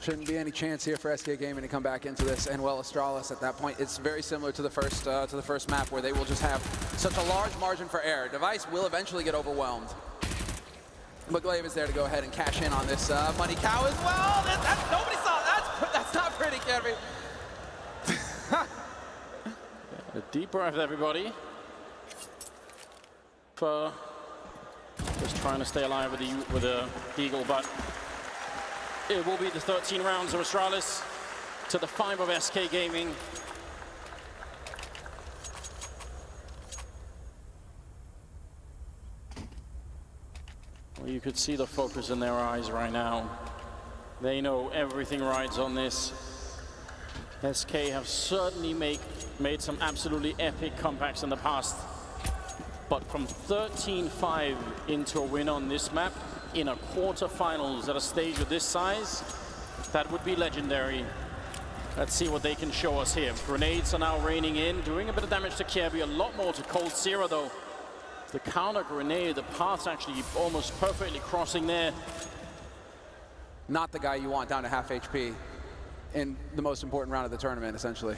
Shouldn't be any chance here for SK Gaming to come back into this. And well, Astralis at that point, it's very similar to the first map where they will just have such a large margin for error. Device will eventually get overwhelmed. But Glaive is there to go ahead and cash in on this money cow as well. Nobody saw that. That's not pretty, Kirby. A deep breath, everybody. For just trying to stay alive with the Eagle, but it will be the 13 rounds of Astralis to the 5 of SK Gaming. Well, you could see the focus in their eyes right now. They know everything rides on this. SK have certainly made some absolutely epic comebacks in the past. But from 13-5 into a win on this map in a quarterfinals at a stage of this size, that would be legendary. Let's see what they can show us here. Grenades are now raining in, doing a bit of damage to Kirby, a lot more to Cold Zero though. The counter grenade, the path's actually almost perfectly crossing there. Not the guy you want down to half HP in the most important round of the tournament, essentially.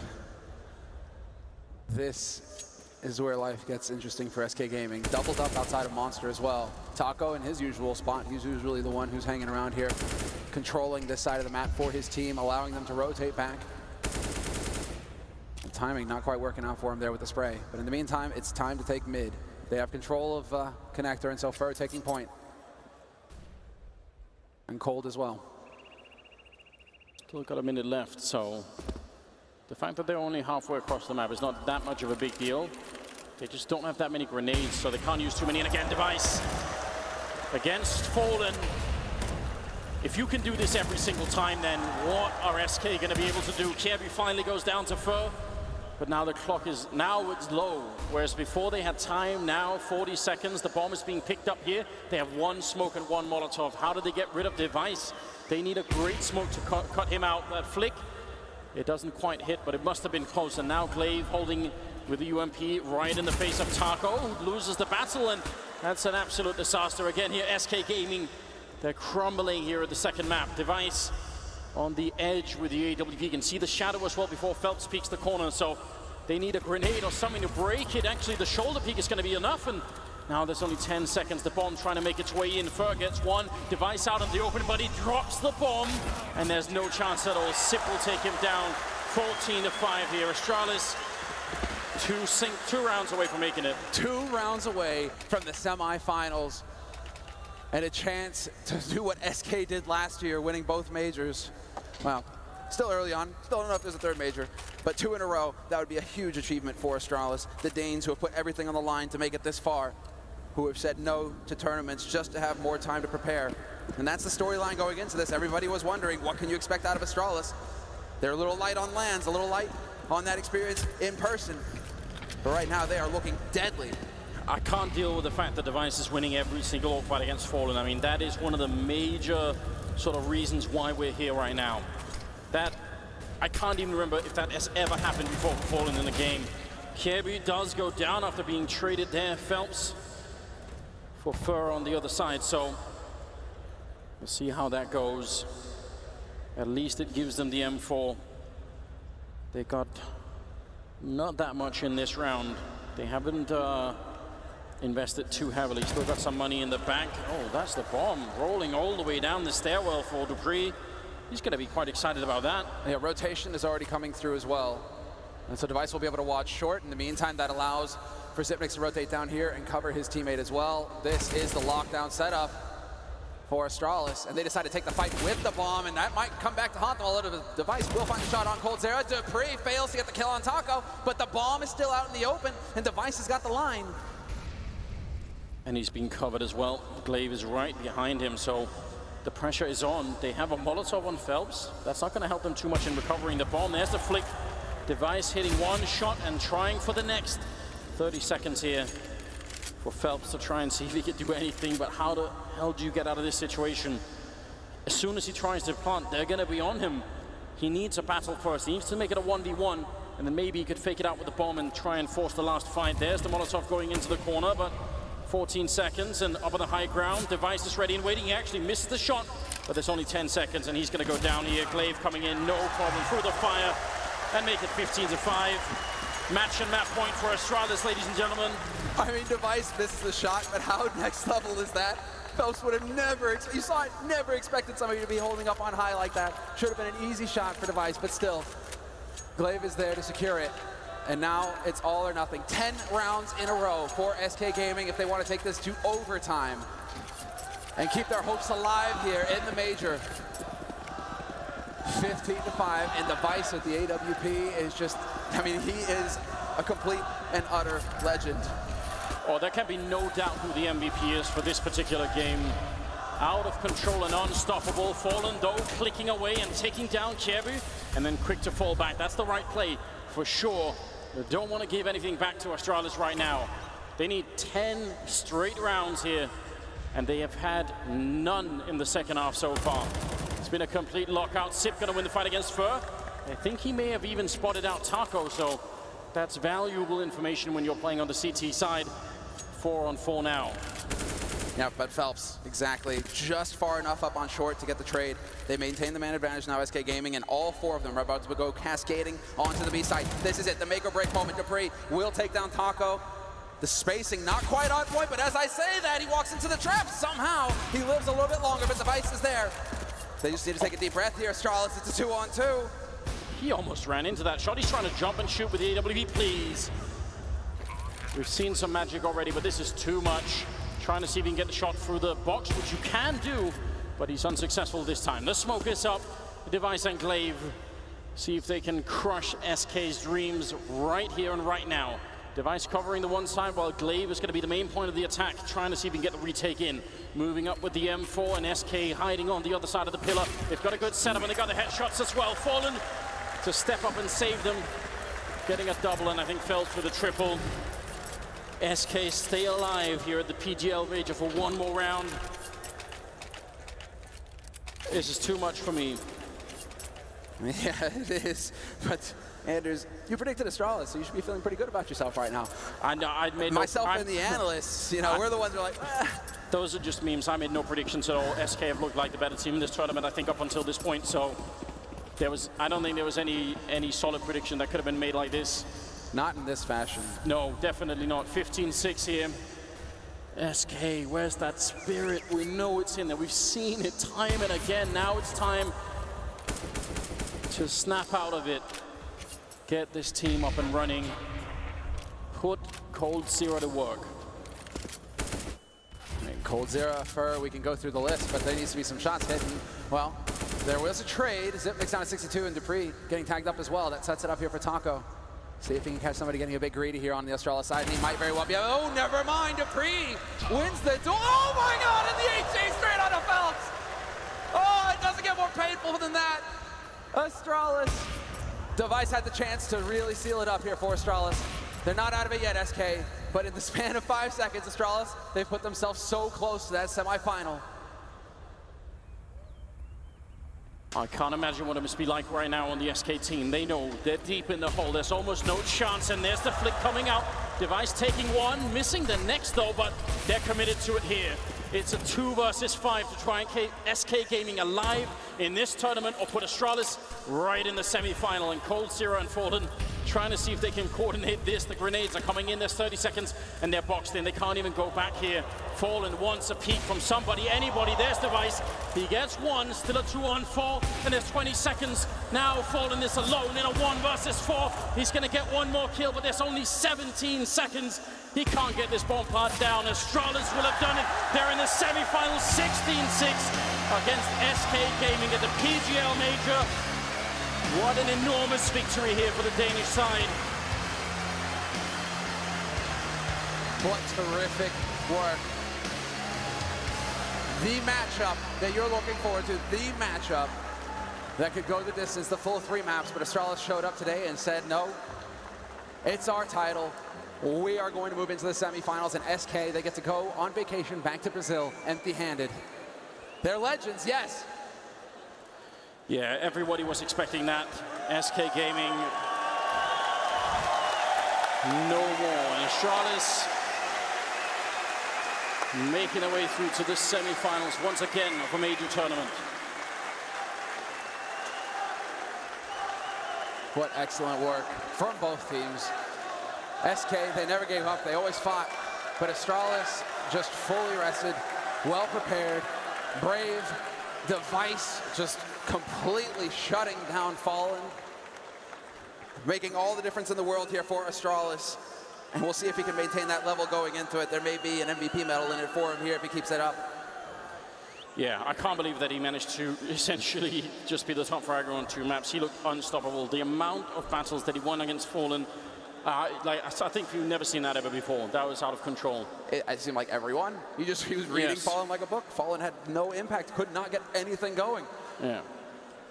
This is where life gets interesting for SK Gaming. Doubled up outside of Monster as well. Taco in his usual spot. He's usually the one who's hanging around here, controlling this side of the map for his team, allowing them to rotate back. The timing not quite working out for him there with the spray. But in the meantime, it's time to take mid. They have control of Connector, and so Fur taking point. And Cold as well. Still got a minute left, so the fact that they're only halfway across the map is not that much of a big deal. They just don't have that many grenades, so they can't use too many. And again, Device against Fallen. If you can do this every single time, then what are SK going to be able to do? Kirby finally goes down to Fur, but now the clock is, now it's low. Whereas before they had time, now 40 seconds. The bomb is being picked up here. They have one smoke and one Molotov. How do they get rid of Device? They need a great smoke to cut him out. That flick, it doesn't quite hit, but it must have been close. And now Glaive holding with the UMP right in the face of Taco, who loses the battle, and that's an absolute disaster. Again here, SK Gaming, they're crumbling here at the second map. Device on the edge with the AWP. You can see the shadow as well before Phelps peeks the corner, so they need a grenade or something to break it. Actually, the shoulder peek is going to be enough, and now there's only 10 seconds. The bomb trying to make its way in. Fur gets one. Device out in the open, but he drops the bomb, and there's no chance at all. Sip will take him down. 14-5 here. Astralis, two rounds away from making it. 2 rounds away from the semifinals, and a chance to do what SK did last year, winning both majors. Well, still early on. Still don't know if there's a third major, but 2 in a row, that would be a huge achievement for Astralis. The Danes, who have put everything on the line to make it this far, who have said no to tournaments just to have more time to prepare. And that's the storyline going into this. Everybody was wondering, what can you expect out of Astralis? They're a little light on lands, a little light on that experience in person. But right now, they are looking deadly. I can't deal with the fact that Device is winning every single orc fight against Fallen. I mean, that is one of the major sort of reasons why we're here right now. That, I can't even remember if that has ever happened before for Fallen in the game. Kirby does go down after being traded there. Phelps for Fur on the other side, so we'll see how that goes. At least it gives them the M4. They got not that much in this round. They haven't invested too heavily. Still got some money in the bank. Oh, that's the bomb rolling all the way down the stairwell for Dupree. He's going to be quite excited about that. Yeah, rotation is already coming through as well. And so Device will be able to watch short. In the meantime, that allows for Zipnix to rotate down here and cover his teammate as well. This is the lockdown setup for Astralis, and they decide to take the fight with the bomb, and that might come back to haunt them a little bit. Device will find a shot on Cold Zero. Dupree fails to get the kill on Taco, but the bomb is still out in the open, and Device has got the line. And he's been covered as well. Glaive is right behind him, so the pressure is on. They have a Molotov on Phelps. That's not going to help them too much in recovering the bomb. There's the flick. Device hitting one shot and trying for the next. 30 seconds here for Phelps to try and see if he could do anything, but how the hell do you get out of this situation? As soon as he tries to plant, they're going to be on him. He needs a battle first. He needs to make it a 1v1, and then maybe he could fake it out with the bomb and try and force the last fight. There's the Molotov going into the corner, but 14 seconds and up on the high ground. Device is ready and waiting. He actually misses the shot, but there's only 10 seconds, and he's going to go down here. Glaive coming in, no problem, through the fire, and make it 15-5. Match and map point for Astralis, ladies and gentlemen. I mean, Device misses the shot, but how next level is that? Phelps would have never, you saw it, never expected somebody to be holding up on high like that. Should have been an easy shot for Device, but still, Glaive is there to secure it. And now it's all or nothing. 10 rounds in a row for SK Gaming if they want to take this to overtime and keep their hopes alive here in the major. 15-5, and Device with the AWP is just, I mean, he is a complete and utter legend. Oh, there can be no doubt who the MVP is for this particular game. Out of control and unstoppable. Fallen, though, clicking away and taking down Kievu, and then quick to fall back. That's the right play, for sure. They don't want to give anything back to Astralis right now. They need 10 straight rounds here, and they have had none in the second half so far. It's been a complete lockout. Sip going to win the fight against Fur. I think he may have even spotted out Taco, so that's valuable information when you're playing on the CT side. 4-on-4 now. Yeah, but Phelps, exactly, just far enough up on short to get the trade. They maintain the man advantage now, SK Gaming, and all four of them are about to go cascading onto the B side. This is it, the make or break moment. Dupree will take down Taco. The spacing not quite on point, but as I say that, he walks into the trap. Somehow, he lives a little bit longer, but Device is there. They just need to take a deep breath here. Astralis, it's a 2-on-2. He almost ran into that shot. He's trying to jump and shoot with the AWP, please. We've seen some magic already, but this is too much. Trying to see if he can get the shot through the box, which you can do, but he's unsuccessful this time. The smoke is up. Device and Glaive see if they can crush SK's dreams right here and right now. Device covering the one side while Glaive is going to be the main point of the attack, trying to see if he can get the retake in. Moving up with the M4 and SK hiding on the other side of the pillar. They've got a good setup and they got the headshots as well. Fallen to step up and save them. Getting a double, and I think Phelps with a triple. SK stay alive here at the PGL major for one more round. This is too much for me. Yeah, it is. But Anders, you predicted Astralis, so you should be feeling pretty good about yourself right now. I know. I made myself and the analysts. You know, we're the ones who are like. Those are just memes. I made no predictions at all. SK have looked like the better team in this tournament, I think, up until this point. So I don't think there was any solid prediction that could have been made like this. Not in this fashion. No, definitely not. 15-6 here. SK, where's that spirit? We know it's in there. We've seen it time and again. Now it's time to snap out of it. Get this team up and running. Put Cold Zero to work. I mean, Cold Zero, Fur, we can go through the list, but there needs to be some shots hidden. Well, there was a trade. Zip makes down to 62, and Dupree getting tagged up as well. That sets it up here for Taco. See if he can catch somebody getting a bit greedy here on the Astralis side, and he might very well be. Oh, never mind. Dupree wins the duel. Oh my God! And the HA straight out of Phelps. Oh, it doesn't get more painful than that. Astralis. Device had the chance to really seal it up here for Astralis. They're not out of it yet, SK, but in the span of 5 seconds, Astralis, they've put themselves so close to that semifinal. I can't imagine what it must be like right now on the SK team. They know they're deep in the hole. There's almost no chance, and there's the flick coming out. Device taking one, missing the next though, but they're committed to it here. It's a 2 versus 5 to try and keep SK Gaming alive in this tournament or put Astralis right in the semi-final. And Cold Zero and Fallen trying to see if they can coordinate this. The grenades are coming in. There's 30 seconds and they're boxed in. They can't even go back here. Fallen wants a peek from somebody, anybody. There's Device. He gets one, still a 2-on-4, and there's 20 seconds. Now Fallen is alone in a 1 versus 4. He's gonna get one more kill, but there's only 17 seconds. He can't get this bomb part down. Astralis will have done it. They're in the semi-final, 16-6 against SK Gaming at the PGL Major. What an enormous victory here for the Danish side. What terrific work. The matchup that you're looking forward to, the matchup that could go the distance, the full 3 maps, but Astralis showed up today and said, no, it's our title. We are going to move into the semifinals, and SK, they get to go on vacation back to Brazil empty-handed. They're legends, yes. Yeah, everybody was expecting that. SK Gaming, no more. And Astralis making their way through to the semifinals once again of a major tournament. What excellent work from both teams. SK, they never gave up. They always fought. But Astralis just fully rested. well prepared, brave, Device just completely shutting down Fallen, making all the difference in the world here for Astralis. And we'll see if he can maintain that level going into it. There may be an MVP medal in it for him here if he keeps it up. Yeah, I can't believe that he managed to essentially just be the top fragger on 2 maps. He looked unstoppable. The amount of battles that he won against Fallen, I think we've never seen that ever before. That was out of control. It seemed like everyone. He was reading Fallen like a book. Fallen had no impact, could not get anything going. Yeah.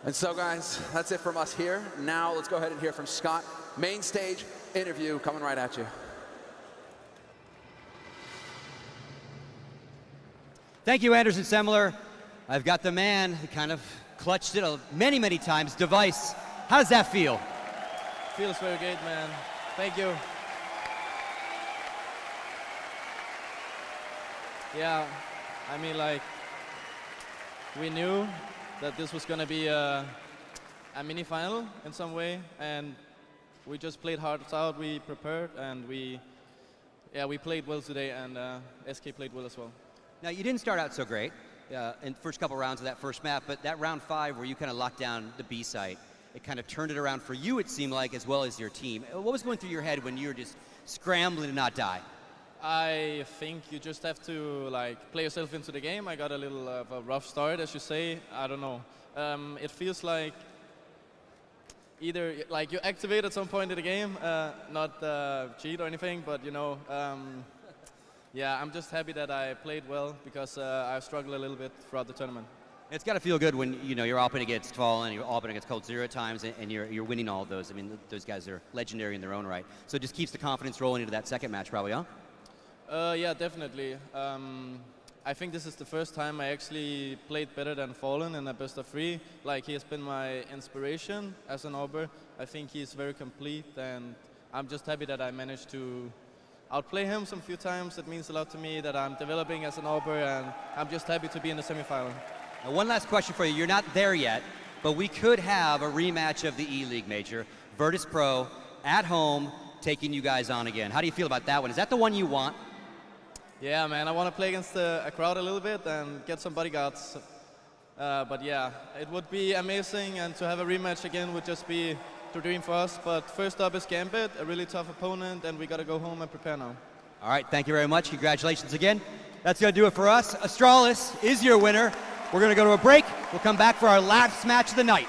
And so, guys, that's it from us here. Now let's go ahead and hear from Scott. Main stage interview coming right at you. Thank you, Anderson Semler. I've got the man who kind of clutched it many, many times, Device. How does that feel? Feels very good, man. Thank you. Yeah, I mean, like, we knew that this was going to be a mini final in some way, and we just played hard out. We prepared, and we played well today, and SK played well as well. Now, you didn't start out so great in the first couple rounds of that first map, but that round 5 where you kind of locked down the B site, it kind of turned it around for you, it seemed like, as well as your team. What was going through your head when you were just scrambling to not die? I think you just have to like play yourself into the game. I got a little of a rough start, as you say. I don't know. It feels like either like you activate at some point in the game, not cheat or anything, but you know, yeah, I'm just happy that I played well because I've struggled a little bit throughout the tournament. It's got to feel good when you're up against Fallen, you're up against Cold Zero at times, and you're winning all of those. I mean, those guys are legendary in their own right. So it just keeps the confidence rolling into that second match, probably, huh? Yeah, definitely. I think this is the first time I actually played better than Fallen in a best of 3. Like, he has been my inspiration as an Auber. I think he's very complete, and I'm just happy that I managed to outplay him some few times. It means a lot to me that I'm developing as an Auber, and I'm just happy to be in the semifinal. Now, one last question for you. You're not there yet, but we could have a rematch of the E-League Major. Virtus Pro at home taking you guys on again. How do you feel about that one? Is that the one you want? Yeah, man, I want to play against a crowd a little bit and get some bodyguards. But yeah, it would be amazing, and to have a rematch again would just be the dream for us. But first up is Gambit, a really tough opponent, and we got to go home and prepare now. All right, thank you very much. Congratulations again. That's going to do it for us. Astralis is your winner. We're going to go to a break. We'll come back for our last match of the night.